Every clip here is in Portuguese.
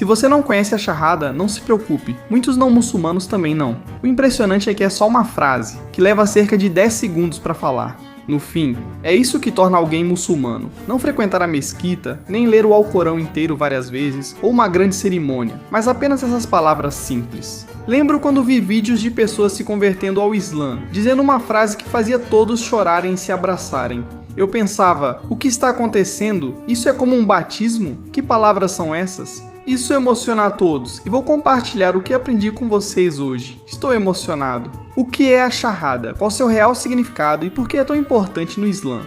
Se você não conhece a Shahada, não se preocupe, muitos não muçulmanos também não. O impressionante é que é só uma frase, que leva cerca de 10 segundos para falar. No fim, é isso que torna alguém muçulmano. Não frequentar a mesquita, nem ler o Alcorão inteiro várias vezes, ou uma grande cerimônia, mas apenas essas palavras simples. Lembro quando vi vídeos de pessoas se convertendo ao Islã, dizendo uma frase que fazia todos chorarem e se abraçarem. Eu pensava, o que está acontecendo? Isso é como um batismo? Que palavras são essas? Isso emociona a todos e vou compartilhar o que aprendi com vocês hoje. Estou emocionado. O que é a Shahada? Qual seu real significado e por que é tão importante no Islã?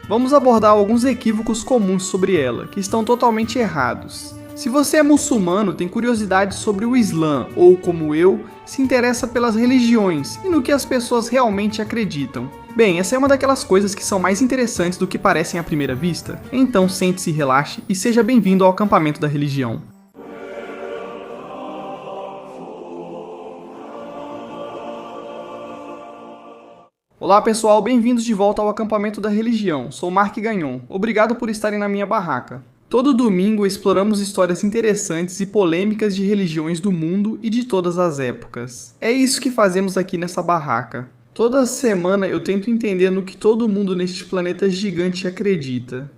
Vamos abordar alguns equívocos comuns sobre ela, que estão totalmente errados. Se você é muçulmano, tem curiosidade sobre o Islã, ou como eu, se interessa pelas religiões e no que as pessoas realmente acreditam. Bem, essa é uma daquelas coisas que são mais interessantes do que parecem à primeira vista. Então sente-se, relaxe e seja bem-vindo ao acampamento da religião. Olá pessoal, bem-vindos de volta ao acampamento da religião. Sou Mark Gagnon. Obrigado por estarem na minha barraca. Todo domingo exploramos histórias interessantes e polêmicas de religiões do mundo e de todas as épocas. É isso que fazemos aqui nessa barraca. Toda semana eu tento entender no que todo mundo neste planeta gigante acredita.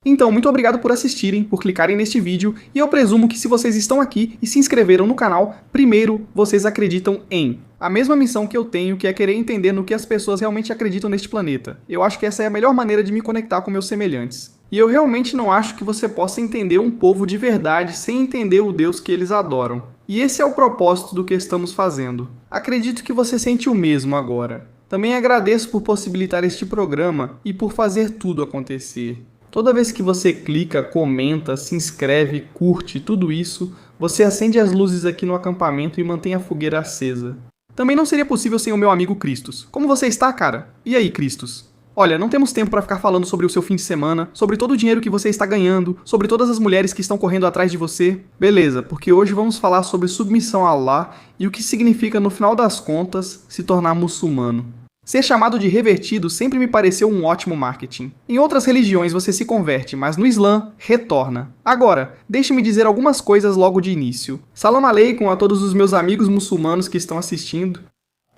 Então, muito obrigado por assistirem, por clicarem neste vídeo, e eu presumo que se vocês estão aqui e se inscreveram no canal, primeiro, vocês acreditam em a mesma missão que eu tenho, que é querer entender no que as pessoas realmente acreditam neste planeta. Eu acho que essa é a melhor maneira de me conectar com meus semelhantes. E eu realmente não acho que você possa entender um povo de verdade sem entender o Deus que eles adoram. E esse é o propósito do que estamos fazendo. Acredito que você sente o mesmo agora. Também agradeço por possibilitar este programa e por fazer tudo acontecer. Toda vez que você clica, comenta, se inscreve, curte, tudo isso, você acende as luzes aqui no acampamento e mantém a fogueira acesa. Também não seria possível sem o meu amigo Cristos. Como você está, cara? E aí, Cristos? Olha, não temos tempo para ficar falando sobre o seu fim de semana, sobre todo o dinheiro que você está ganhando, sobre todas as mulheres que estão correndo atrás de você. Beleza, porque hoje vamos falar sobre submissão a Allah e o que significa, no final das contas, se tornar muçulmano. Ser chamado de revertido sempre me pareceu um ótimo marketing. Em outras religiões você se converte, mas no Islã, retorna. Agora, deixe-me dizer algumas coisas logo de início. Salam aleikum a todos os meus amigos muçulmanos que estão assistindo.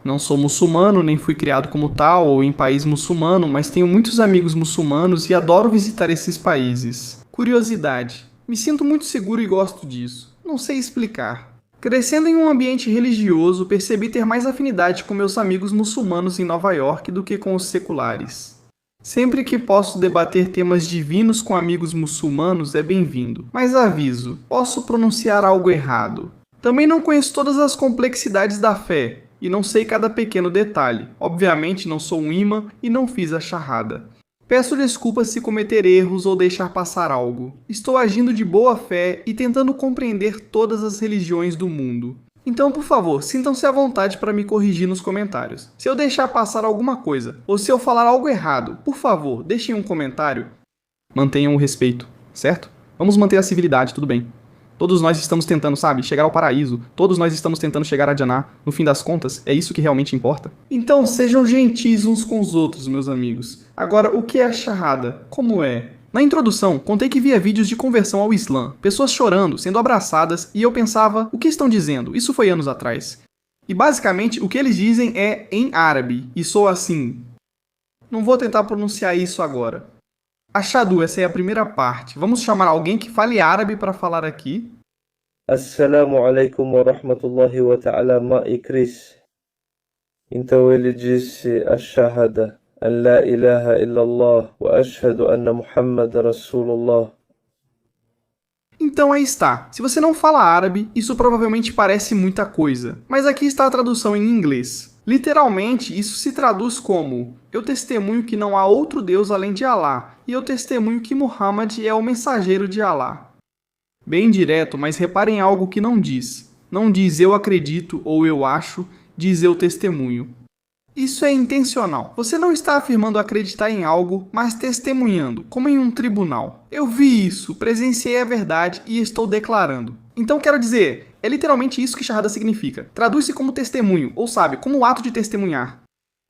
Não sou muçulmano, nem fui criado como tal ou em país muçulmano, mas tenho muitos amigos muçulmanos e adoro visitar esses países. Curiosidade. Me sinto muito seguro e gosto disso. Não sei explicar. Crescendo em um ambiente religioso, percebi ter mais afinidade com meus amigos muçulmanos em Nova York do que com os seculares. Sempre que posso debater temas divinos com amigos muçulmanos é bem-vindo, mas aviso, posso pronunciar algo errado. Também não conheço todas as complexidades da fé, e não sei cada pequeno detalhe. Obviamente não sou um imã e não fiz a Shahada. Peço desculpas se cometer erros ou deixar passar algo. Estou agindo de boa fé e tentando compreender todas as religiões do mundo. Então, por favor, sintam-se à vontade para me corrigir nos comentários. Se eu deixar passar alguma coisa, ou se eu falar algo errado, por favor, deixem um comentário. Mantenham o respeito, certo? Vamos manter a civilidade, tudo bem. Todos nós estamos tentando, sabe, chegar ao paraíso. Todos nós estamos tentando chegar a Jannah. No fim das contas, é isso que realmente importa. Então, sejam gentis uns com os outros, meus amigos. Agora, o que é a Shahada? Como é? Na introdução, contei que via vídeos de conversão ao Islã. Pessoas chorando, sendo abraçadas, e eu pensava, o que estão dizendo? Isso foi anos atrás. E basicamente, o que eles dizem é em árabe. E soa assim. Não vou tentar pronunciar isso agora. Ashhadu, essa é a primeira parte. Vamos chamar alguém que fale árabe para falar aqui. Assalamu alaikum wa rahmatullahi wa ta'ala ma'i Cris. Então ele disse Ashhadu an la ilaha illallah wa ashhadu anna Muhammad Rasulullah. Então aí está. Se você não fala árabe, isso provavelmente parece muita coisa. Mas aqui está a tradução em inglês. Literalmente, isso se traduz como: eu testemunho que não há outro Deus além de Allah, e eu testemunho que Muhammad é o mensageiro de Allah. Bem direto, mas reparem algo que não diz. Não diz eu acredito ou eu acho, diz eu testemunho. Isso é intencional. Você não está afirmando acreditar em algo, mas testemunhando, como em um tribunal. Eu vi isso, presenciei a verdade e estou declarando. Então quero dizer, é literalmente isso que Shahada significa. Traduz-se como testemunho, ou sabe, como o ato de testemunhar.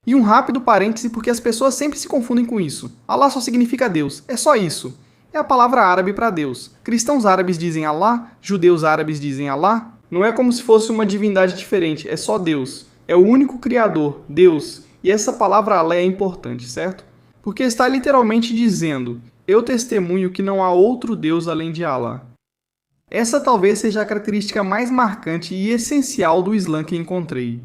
E um rápido parêntese porque as pessoas sempre se confundem com isso. Allah só significa Deus, é só isso. É a palavra árabe para Deus. Cristãos árabes dizem Allah, judeus árabes dizem Allah. Não é como se fosse uma divindade diferente, é só Deus. É o único criador, Deus. E essa palavra Allah é importante, certo? Porque está literalmente dizendo: eu testemunho que não há outro Deus além de Allah. Essa talvez seja a característica mais marcante e essencial do Islã que encontrei.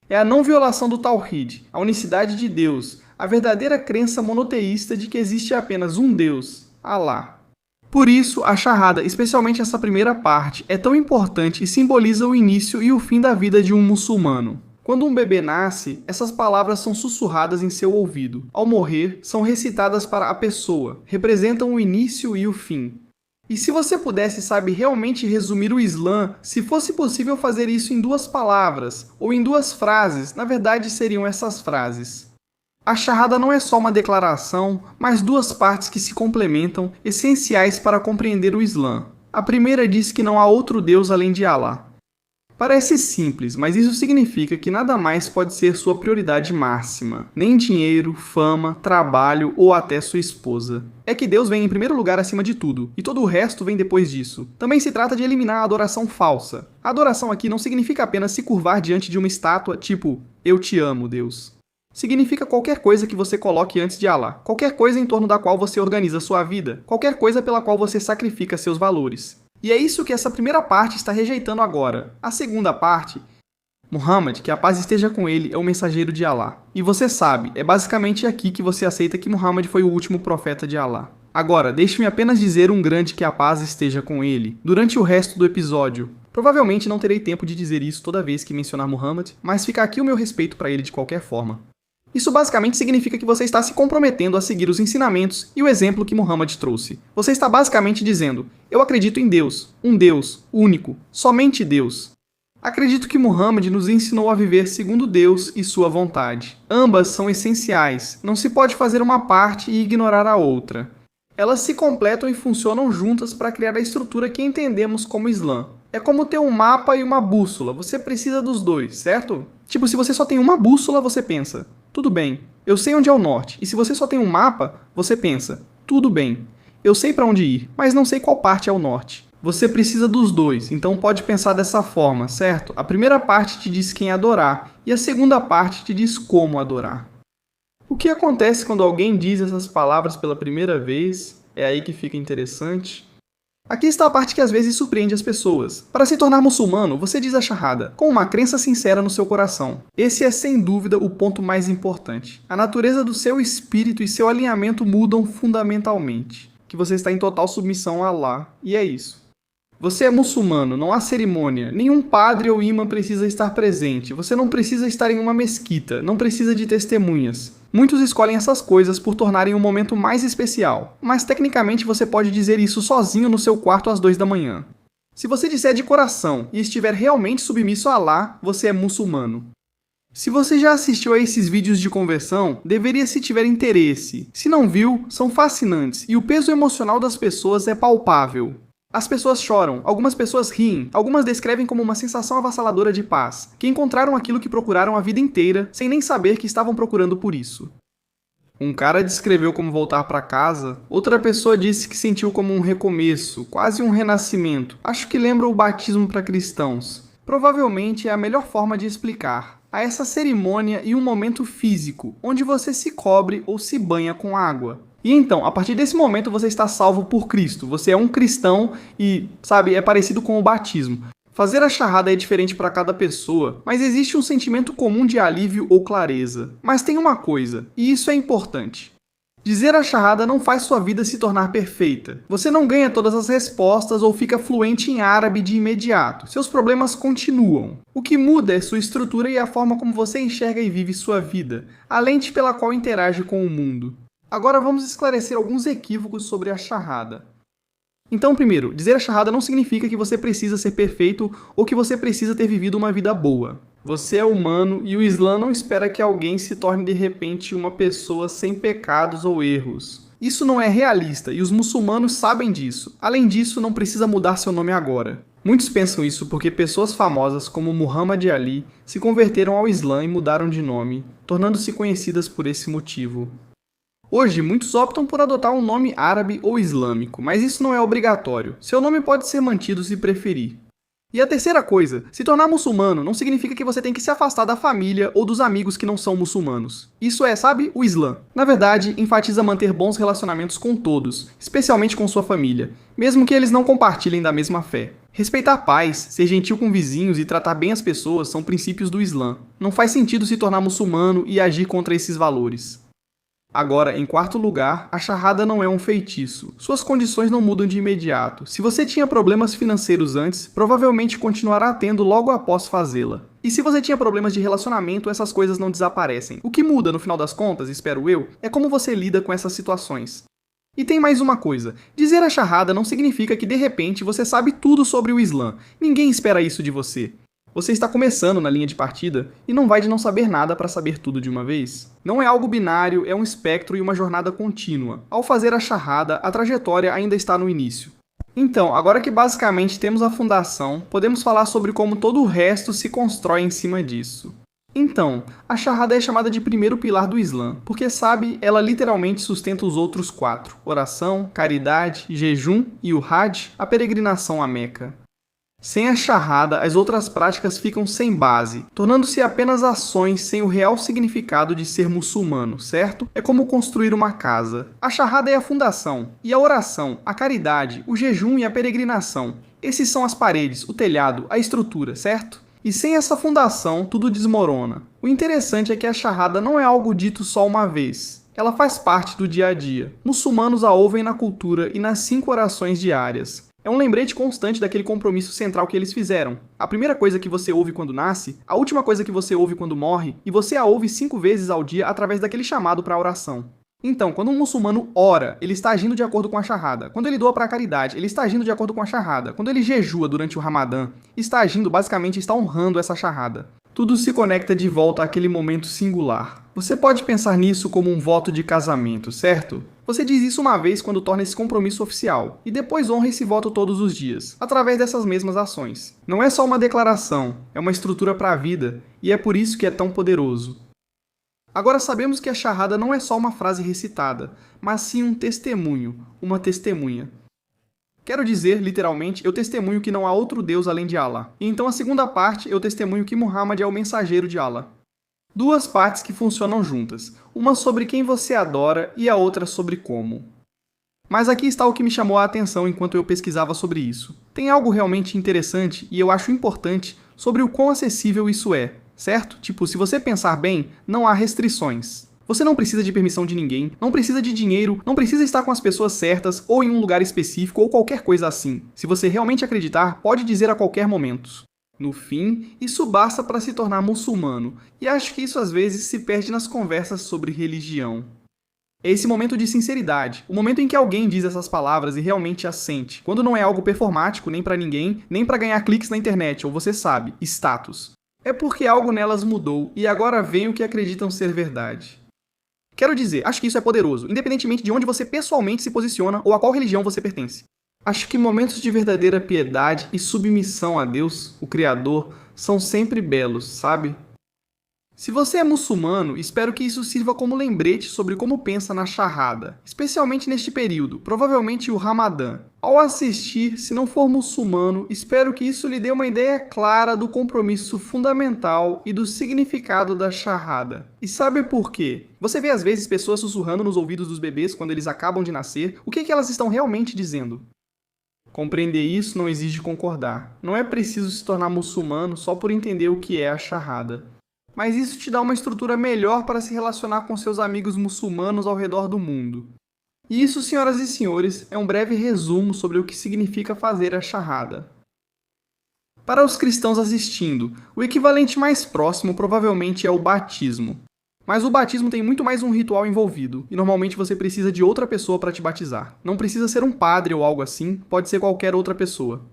É a não violação do Tawhid, a unicidade de Deus, a verdadeira crença monoteísta de que existe apenas um Deus, Allah. Por isso, a Shahada, especialmente essa primeira parte, é tão importante e simboliza o início e o fim da vida de um muçulmano. Quando um bebê nasce, essas palavras são sussurradas em seu ouvido. Ao morrer, são recitadas para a pessoa, representam o início e o fim. E se você pudesse, realmente resumir o Islã, se fosse possível fazer isso em 2 palavras, ou em 2 frases, na verdade seriam essas frases. A Shahada não é só uma declaração, mas 2 partes que se complementam, essenciais para compreender o Islã. A primeira diz que não há outro Deus além de Allah. Parece simples, mas isso significa que nada mais pode ser sua prioridade máxima. Nem dinheiro, fama, trabalho ou até sua esposa. É que Deus vem em primeiro lugar acima de tudo, e todo o resto vem depois disso. Também se trata de eliminar a adoração falsa. A adoração aqui não significa apenas se curvar diante de uma estátua tipo, eu te amo, Deus. Significa qualquer coisa que você coloque antes de Allah, qualquer coisa em torno da qual você organiza sua vida, qualquer coisa pela qual você sacrifica seus valores. E é isso que essa primeira parte está rejeitando agora. A segunda parte, Muhammad, que a paz esteja com ele, é o mensageiro de Allah. E você sabe, é basicamente aqui que você aceita que Muhammad foi o último profeta de Allah. Agora, deixe-me apenas dizer um grande que a paz esteja com ele, durante o resto do episódio. Provavelmente não terei tempo de dizer isso toda vez que mencionar Muhammad, mas fica aqui o meu respeito para ele de qualquer forma. Isso basicamente significa que você está se comprometendo a seguir os ensinamentos e o exemplo que Muhammad trouxe. Você está basicamente dizendo: eu acredito em Deus, um Deus, único, somente Deus. Acredito que Muhammad nos ensinou a viver segundo Deus e sua vontade. Ambas são essenciais, não se pode fazer uma parte e ignorar a outra. Elas se completam e funcionam juntas para criar a estrutura que entendemos como Islã. É como ter um mapa e uma bússola, você precisa dos dois, certo? Tipo, se você só tem uma bússola, você pensa: tudo bem, eu sei onde é o norte. E se você só tem um mapa, você pensa: tudo bem, eu sei para onde ir, mas não sei qual parte é o norte. Você precisa dos dois, então pode pensar dessa forma, certo? A primeira parte te diz quem adorar, e a segunda parte te diz como adorar. O que acontece quando alguém diz essas palavras pela primeira vez? É aí que fica interessante. Aqui está a parte que às vezes surpreende as pessoas. Para se tornar muçulmano, você diz a Shahada, com uma crença sincera no seu coração. Esse é sem dúvida o ponto mais importante. A natureza do seu espírito e seu alinhamento mudam fundamentalmente. Que você está em total submissão a Allah, e é isso. Você é muçulmano, não há cerimônia, nenhum padre ou imã precisa estar presente, você não precisa estar em uma mesquita, não precisa de testemunhas. Muitos escolhem essas coisas por tornarem o momento mais especial, mas tecnicamente você pode dizer isso sozinho no seu quarto às 2 da manhã. Se você disser de coração e estiver realmente submisso a Allah, você é muçulmano. Se você já assistiu a esses vídeos de conversão, deveria se tiver interesse. Se não viu, são fascinantes e o peso emocional das pessoas é palpável. As pessoas choram, algumas pessoas riem, algumas descrevem como uma sensação avassaladora de paz, que encontraram aquilo que procuraram a vida inteira, sem nem saber que estavam procurando por isso. Um cara descreveu como voltar para casa, outra pessoa disse que sentiu como um recomeço, quase um renascimento. Acho que lembra o batismo para cristãos. Provavelmente é a melhor forma de explicar. Há essa cerimônia e um momento físico, onde você se cobre ou se banha com água. E então, a partir desse momento você está salvo por Cristo. Você é um cristão e, é parecido com o batismo. Fazer a Shahada é diferente para cada pessoa, mas existe um sentimento comum de alívio ou clareza. Mas tem uma coisa, e isso é importante. Dizer a Shahada não faz sua vida se tornar perfeita. Você não ganha todas as respostas ou fica fluente em árabe de imediato. Seus problemas continuam. O que muda é sua estrutura e a forma como você enxerga e vive sua vida, a lente pela qual interage com o mundo. Agora vamos esclarecer alguns equívocos sobre a Shahada. Então, primeiro, dizer a Shahada não significa que você precisa ser perfeito ou que você precisa ter vivido uma vida boa. Você é humano e o Islã não espera que alguém se torne de repente uma pessoa sem pecados ou erros. Isso não é realista e os muçulmanos sabem disso. Além disso, não precisa mudar seu nome agora. Muitos pensam isso porque pessoas famosas como Muhammad Ali se converteram ao Islã e mudaram de nome, tornando-se conhecidas por esse motivo. Hoje, muitos optam por adotar um nome árabe ou islâmico, mas isso não é obrigatório. Seu nome pode ser mantido se preferir. E a terceira coisa, se tornar muçulmano não significa que você tem que se afastar da família ou dos amigos que não são muçulmanos. Isso é, sabe, o Islã. Na verdade, enfatiza manter bons relacionamentos com todos, especialmente com sua família, mesmo que eles não compartilhem da mesma fé. Respeitar pais, ser gentil com vizinhos e tratar bem as pessoas são princípios do Islã. Não faz sentido se tornar muçulmano e agir contra esses valores. Agora, em quarto lugar, a Shahada não é um feitiço. Suas condições não mudam de imediato. Se você tinha problemas financeiros antes, provavelmente continuará tendo logo após fazê-la. E se você tinha problemas de relacionamento, essas coisas não desaparecem. O que muda, no final das contas, espero eu, é como você lida com essas situações. E tem mais uma coisa, dizer a Shahada não significa que de repente você sabe tudo sobre o Islã. Ninguém espera isso de você. Você está começando na linha de partida e não vai de não saber nada para saber tudo de uma vez. Não é algo binário, é um espectro e uma jornada contínua. Ao fazer a Shahada, a trajetória ainda está no início. Então, agora que basicamente temos a fundação, podemos falar sobre como todo o resto se constrói em cima disso. Então, a Shahada é chamada de primeiro pilar do Islã, porque sabe, ela literalmente sustenta os outros 4: oração, caridade, jejum e o Hajj, a peregrinação a Meca. Sem a Shahada, as outras práticas ficam sem base, tornando-se apenas ações sem o real significado de ser muçulmano, certo? É como construir uma casa. A Shahada é a fundação, e a oração, a caridade, o jejum e a peregrinação. Esses são as paredes, o telhado, a estrutura, certo? E sem essa fundação, tudo desmorona. O interessante é que a Shahada não é algo dito só uma vez. Ela faz parte do dia a dia. Muçulmanos a ouvem na cultura e nas 5 orações diárias. É um lembrete constante daquele compromisso central que eles fizeram. A primeira coisa que você ouve quando nasce, a última coisa que você ouve quando morre, e você a ouve 5 vezes ao dia através daquele chamado para a oração. Então, quando um muçulmano ora, ele está agindo de acordo com a Shahada. Quando ele doa para a caridade, ele está agindo de acordo com a Shahada. Quando ele jejua durante o Ramadã, está agindo, basicamente, está honrando essa Shahada. Tudo se conecta de volta àquele momento singular. Você pode pensar nisso como um voto de casamento, certo? Você diz isso uma vez quando torna esse compromisso oficial, e depois honra esse voto todos os dias, através dessas mesmas ações. Não é só uma declaração, é uma estrutura para a vida, e é por isso que é tão poderoso. Agora sabemos que a Shahada não é só uma frase recitada, mas sim um testemunho, uma testemunha. Quero dizer, literalmente, eu testemunho que não há outro Deus além de Allah. E então a segunda parte, eu testemunho que Muhammad é o mensageiro de Allah. 2 partes que funcionam juntas, uma sobre quem você adora e a outra sobre como. Mas aqui está o que me chamou a atenção enquanto eu pesquisava sobre isso. Tem algo realmente interessante e eu acho importante sobre o quão acessível isso é, certo? Tipo, se você pensar bem, não há restrições. Você não precisa de permissão de ninguém, não precisa de dinheiro, não precisa estar com as pessoas certas ou em um lugar específico ou qualquer coisa assim. Se você realmente acreditar, pode dizer a qualquer momento. No fim, isso basta para se tornar muçulmano, e acho que isso às vezes se perde nas conversas sobre religião. É esse momento de sinceridade, o momento em que alguém diz essas palavras e realmente as sente, quando não é algo performático nem para ninguém, nem para ganhar cliques na internet, ou você sabe, status. É porque algo nelas mudou e agora vem o que acreditam ser verdade. Quero dizer, acho que isso é poderoso, independentemente de onde você pessoalmente se posiciona ou a qual religião você pertence. Acho que momentos de verdadeira piedade e submissão a Deus, o Criador, são sempre belos, sabe? Se você é muçulmano, espero que isso sirva como lembrete sobre como pensa na Shahada, especialmente neste período, provavelmente o Ramadã. Ao assistir, se não for muçulmano, espero que isso lhe dê uma ideia clara do compromisso fundamental e do significado da Shahada. E sabe por quê? Você vê às vezes pessoas sussurrando nos ouvidos dos bebês quando eles acabam de nascer, o que elas estão realmente dizendo? Compreender isso não exige concordar. Não é preciso se tornar muçulmano só por entender o que é a Shahada. Mas isso te dá uma estrutura melhor para se relacionar com seus amigos muçulmanos ao redor do mundo. E isso, senhoras e senhores, é um breve resumo sobre o que significa fazer a Shahada. Para os cristãos assistindo, o equivalente mais próximo provavelmente é o batismo. Mas o batismo tem muito mais um ritual envolvido, e normalmente você precisa de outra pessoa para te batizar. Não precisa ser um padre ou algo assim, pode ser qualquer outra pessoa.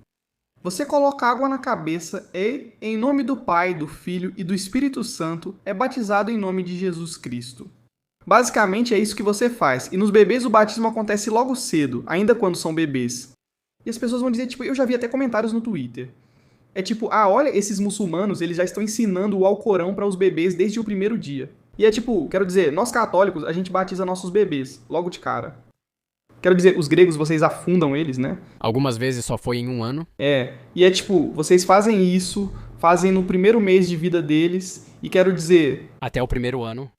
Você coloca água na cabeça e, em nome do Pai, do Filho e do Espírito Santo, é batizado em nome de Jesus Cristo. Basicamente é isso que você faz, e nos bebês o batismo acontece logo cedo, ainda quando são bebês. E as pessoas vão dizer, tipo, eu já vi até comentários no Twitter. É tipo, olha, esses muçulmanos, eles já estão ensinando o Alcorão para os bebês desde o primeiro dia. E é tipo, quero dizer, nós católicos, a gente batiza nossos bebês, logo de cara. Quero dizer, os gregos, vocês afundam eles, né? Algumas vezes só foi em um ano. E é tipo, vocês fazem isso, fazem no primeiro mês de vida deles, e quero dizer... Até o primeiro ano.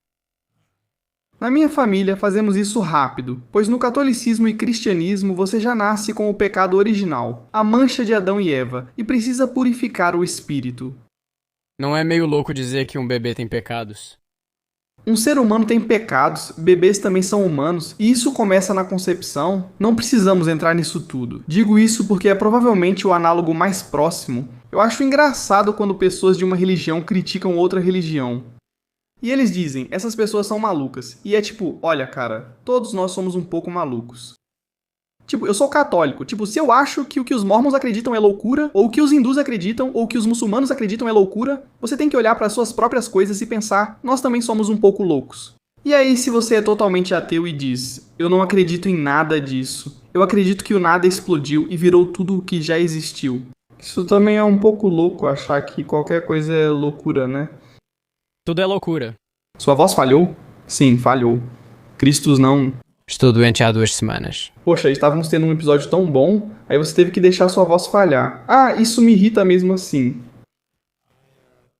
Na minha família, fazemos isso rápido, pois no catolicismo e cristianismo você já nasce com o pecado original, a mancha de Adão e Eva, e precisa purificar o espírito. Não é meio louco dizer que um bebê tem pecados? Um ser humano tem pecados, bebês também são humanos, e isso começa na concepção. Não precisamos entrar nisso tudo. Digo isso porque é provavelmente o análogo mais próximo. Eu acho engraçado quando pessoas de uma religião criticam outra religião. E eles dizem, essas pessoas são malucas. E é tipo, olha cara, todos nós somos um pouco malucos. Tipo, eu sou católico. Tipo, se eu acho que o que os mormons acreditam é loucura, ou o que os hindus acreditam, ou o que os muçulmanos acreditam é loucura, você tem que olhar para as suas próprias coisas e pensar, nós também somos um pouco loucos. E aí, se você é totalmente ateu e diz, eu não acredito em nada disso, eu acredito que o nada explodiu e virou tudo o que já existiu. Isso também é um pouco louco, achar que qualquer coisa é loucura, né? Tudo é loucura. Sua voz falhou? Sim, falhou. Cristos não... Estou doente há 2 semanas. Poxa, estávamos tendo um episódio tão bom, aí você teve que deixar sua voz falhar. Ah, isso me irrita mesmo assim.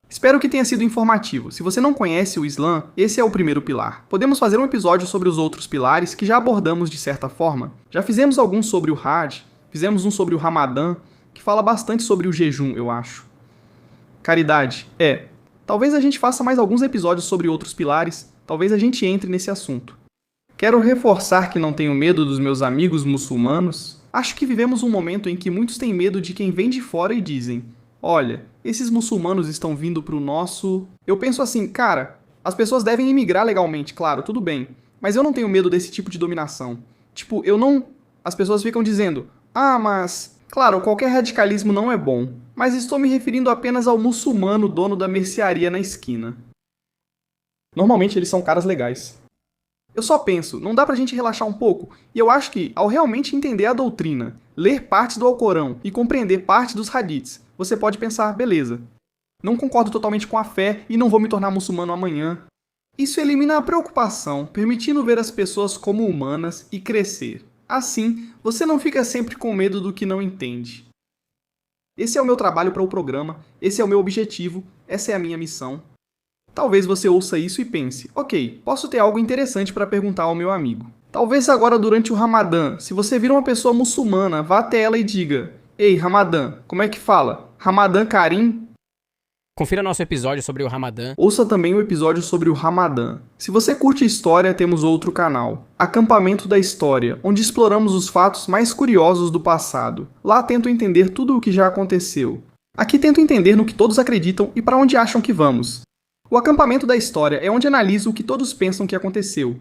Espero que tenha sido informativo. Se você não conhece o Islã, esse é o primeiro pilar. Podemos fazer um episódio sobre os outros pilares que já abordamos de certa forma. Já fizemos alguns sobre o Hajj, fizemos um sobre o Ramadã, que fala bastante sobre o jejum, eu acho. Caridade. Talvez a gente faça mais alguns episódios sobre outros pilares, talvez a gente entre nesse assunto. Quero reforçar que não tenho medo dos meus amigos muçulmanos. Acho que vivemos um momento em que muitos têm medo de quem vem de fora e dizem, olha, esses muçulmanos estão vindo pro nosso... Eu penso assim, cara, as pessoas devem imigrar legalmente, claro, tudo bem, mas eu não tenho medo desse tipo de dominação. Tipo, eu não... As pessoas ficam dizendo, mas... Claro, qualquer radicalismo não é bom, mas estou me referindo apenas ao muçulmano dono da mercearia na esquina. Normalmente eles são caras legais. Eu só penso, não dá pra gente relaxar um pouco? E eu acho que, ao realmente entender a doutrina, ler partes do Alcorão e compreender parte dos hadiths, você pode pensar, beleza, não concordo totalmente com a fé e não vou me tornar muçulmano amanhã. Isso elimina a preocupação, permitindo ver as pessoas como humanas e crescer. Assim, você não fica sempre com medo do que não entende. Esse é o meu trabalho para o programa, esse é o meu objetivo, essa é a minha missão. Talvez você ouça isso e pense, ok, posso ter algo interessante para perguntar ao meu amigo. Talvez agora durante o Ramadã, se você vir uma pessoa muçulmana, vá até ela e diga, ei, Ramadã, como é que fala? Ramadã Karim? Confira nosso episódio sobre o Ramadã. Ouça também o episódio sobre o Ramadã. Se você curte história, temos outro canal, Acampamento da História, onde exploramos os fatos mais curiosos do passado. Lá tento entender tudo o que já aconteceu. Aqui tento entender no que todos acreditam e para onde acham que vamos. O Acampamento da História é onde analiso o que todos pensam que aconteceu.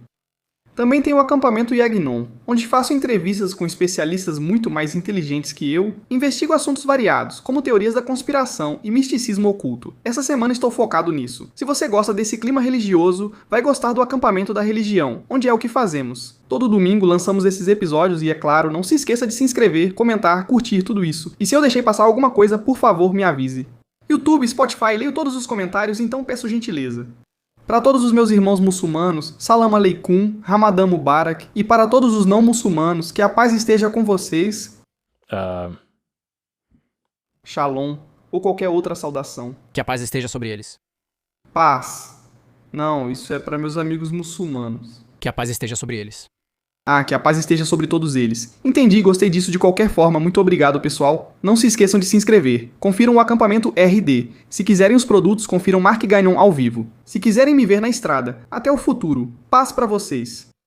Também tem o Acampamento Yagnon, onde faço entrevistas com especialistas muito mais inteligentes que eu, investigo assuntos variados, como teorias da conspiração e misticismo oculto. Essa semana estou focado nisso. Se você gosta desse clima religioso, vai gostar do Acampamento da Religião, onde é o que fazemos. Todo domingo lançamos esses episódios e, é claro, não se esqueça de se inscrever, comentar, curtir tudo isso. E se eu deixei passar alguma coisa, por favor, me avise. YouTube, Spotify, leio todos os comentários, então peço gentileza. Para todos os meus irmãos muçulmanos, Salam Aleikum, Ramadã Mubarak, e para todos os não muçulmanos, que a paz esteja com vocês. Shalom, ou qualquer outra saudação. Que a paz esteja sobre eles. Paz. Não, isso é para meus amigos muçulmanos. Que a paz esteja sobre eles. Que a paz esteja sobre todos eles. Entendi e gostei disso de qualquer forma. Muito obrigado, pessoal. Não se esqueçam de se inscrever. Confiram o acampamento RD. Se quiserem os produtos, confiram Mark Gagnon ao vivo. Se quiserem me ver na estrada. Até o futuro. Paz pra vocês.